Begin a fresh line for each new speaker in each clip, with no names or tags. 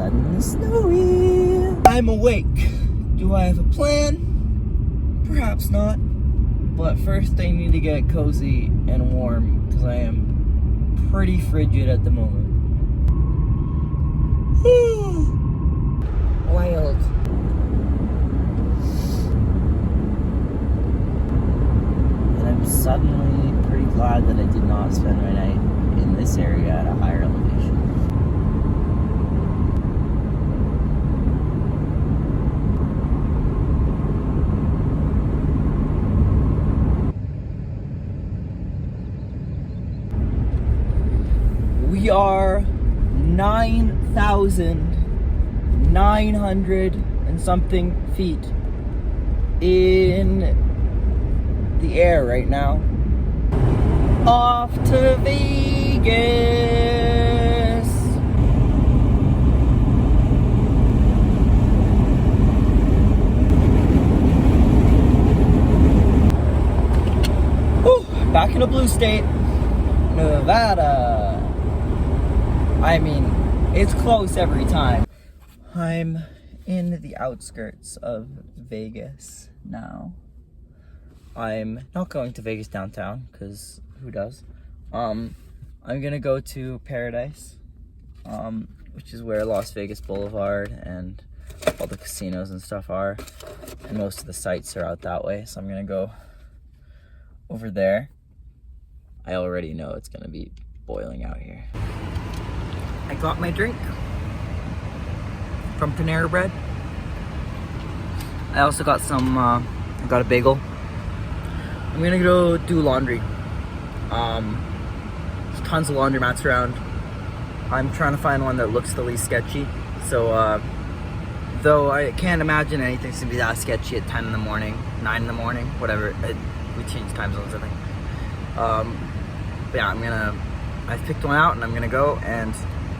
suddenly snowy. I'm awake. Do I have a plan? Perhaps not. But first I need to get cozy and warm because I am pretty frigid at the moment. Wild. And I'm suddenly pretty glad that I did not spend my night in this area at a higher elevation. We are 9,900 and something feet in the air right now. Off to Vegas. Whew, back in a blue state, Nevada. I mean, it's close every time. I'm in the outskirts of Vegas now. I'm not going to Vegas downtown, because who does? I'm gonna go to Paradise, which is where Las Vegas Boulevard and all the casinos and stuff are. And most of the sites are out that way, so I'm gonna go over there. I already know it's gonna be boiling out here. I got my drink from Panera Bread. I also got some, I got a bagel. I'm gonna go do laundry. There's tons of laundromats around. I'm trying to find one that looks the least sketchy. So, though I can't imagine anything's gonna be that sketchy at 10 in the morning, 9 in the morning, whatever. We change time zones, I think. But yeah, I've picked one out and I'm gonna go and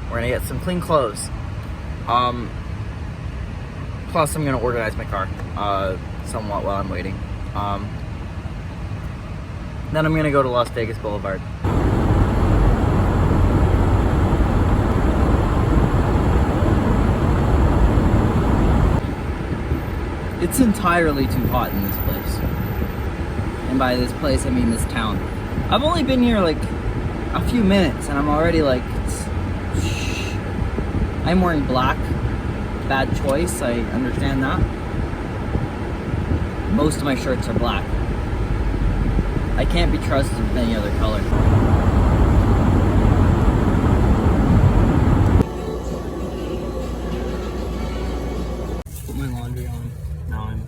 we're gonna get some clean clothes. Plus I'm gonna organize my car, somewhat while I'm waiting. Then I'm gonna go to Las Vegas Boulevard. It's entirely too hot in this place. And by this place, I mean this town. I've only been here like a few minutes and I'm already like, I'm wearing black. Bad choice, I understand that. Most of my shirts are black. I can't be trusted with any other color. Put my laundry on. Now I'm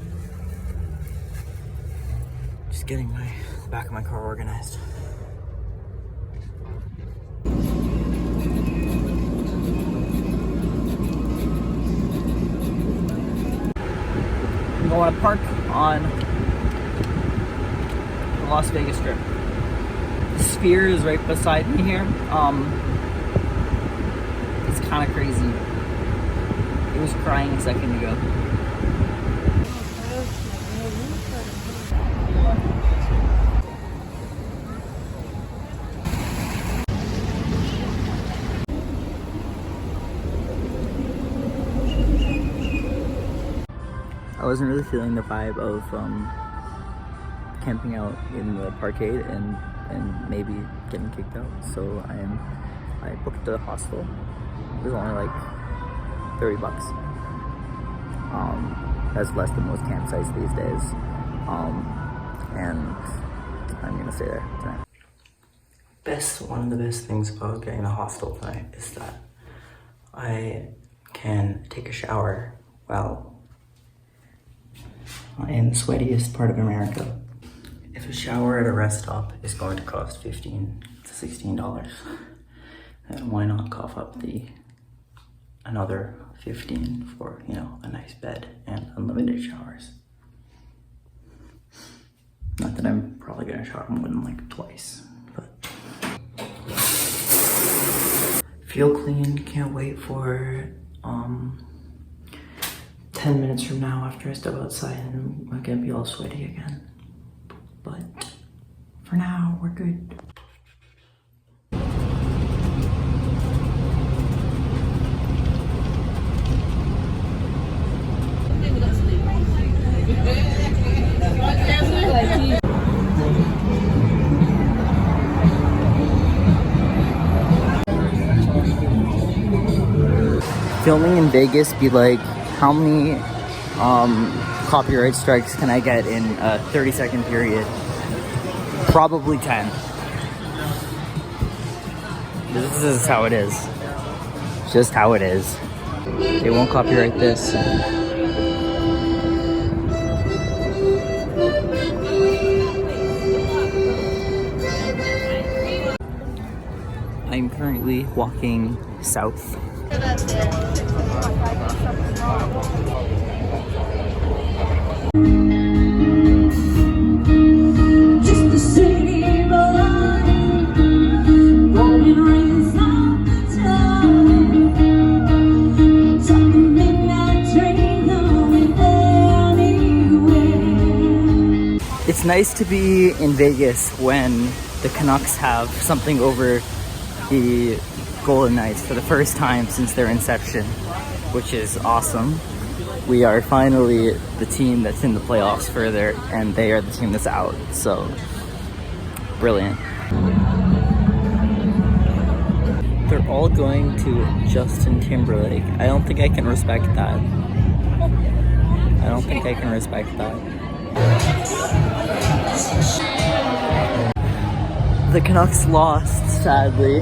just getting the back of my car organized. I want to park on the Las Vegas Strip. The Sphere is right beside me here. It's kind of crazy. It was crying a second ago. I wasn't really feeling the vibe of camping out in the parkade and maybe getting kicked out. So I booked a hostel. It was only like $30. That's less than most campsites these days. And I'm gonna stay there tonight. One of the best things about getting a hostel tonight is that I can take a shower while in the sweatiest part of America. If a shower at a rest stop is going to cost $15 to $16, then why not cough up another $15 for, you know, a nice bed and unlimited showers? Not that I'm probably gonna shower more than like twice, but feel clean. Can't wait for 10 minutes from now after I step outside and I'm gonna be all sweaty again. But for now, we're good. filming in Vegas be like, how many copyright strikes can I get in a 30-second period? Probably 10. This is how it is. Just how it is. They won't copyright this. I'm currently walking south. It's nice to be in Vegas when the Canucks have something over the Golden Knights for the first time since their inception, which is awesome. We are finally the team that's in the playoffs further, and they are the team that's out, so brilliant. They're all going to Justin Timberlake. I don't think I can respect that. I don't think I can respect that. The Canucks lost, sadly.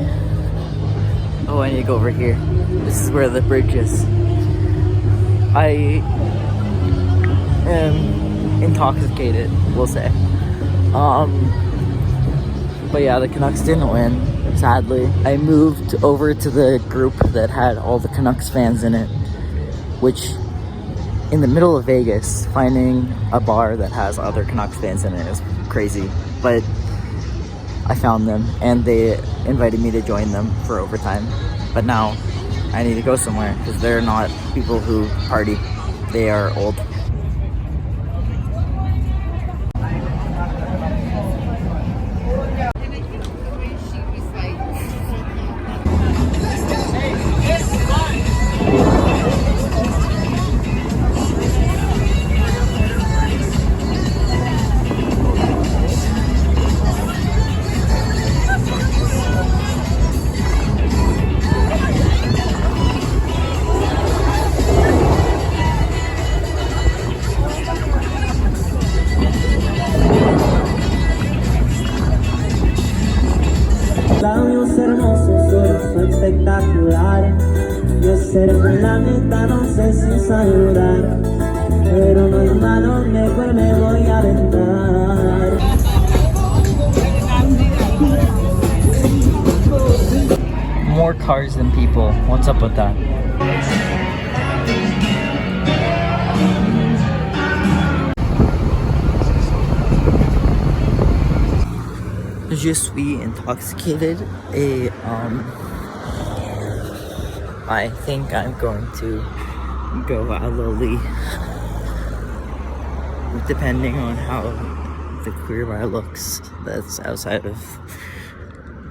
Oh, I need to go over here. This is where the bridge is. I am intoxicated, we'll say. But yeah, the Canucks didn't win, sadly. I moved over to the group that had all the Canucks fans in it, which in the middle of Vegas, finding a bar that has other Canucks fans in it is crazy. But I found them, and they invited me to join them for overtime. But now I need to go somewhere because they're not people who party. They are old.
Espectacular. Yo seré con la neta, no sé si saludar, pero no es malo, mejor me voy a aventar.
More cars than people. What's up with that? Je suis intoxicated. I think I'm going to go alley, depending on how the queer bar looks that's outside of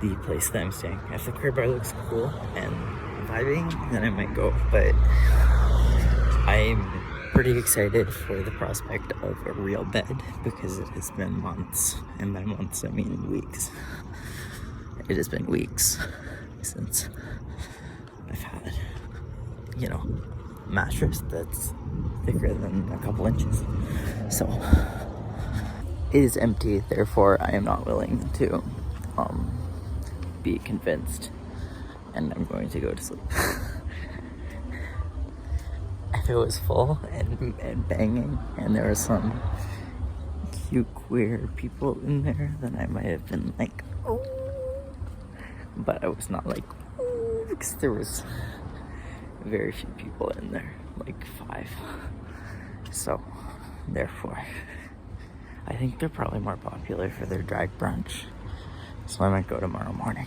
the place that I'm staying. If the queer bar looks cool and vibing, then I might go, but I'm pretty excited for the prospect of a real bed because it has been months, and by months I mean weeks. It has been weeks since I've had, mattress that's thicker than a couple inches. So it is empty, therefore I am not willing to be convinced, and I'm going to go to sleep. If it was full and banging and there were some cute queer people in there, then I might have been like, oh, but I was not like, oh, because there was very few people in there, like 5. So therefore I think they're probably more popular for their drag brunch, so I might go tomorrow morning.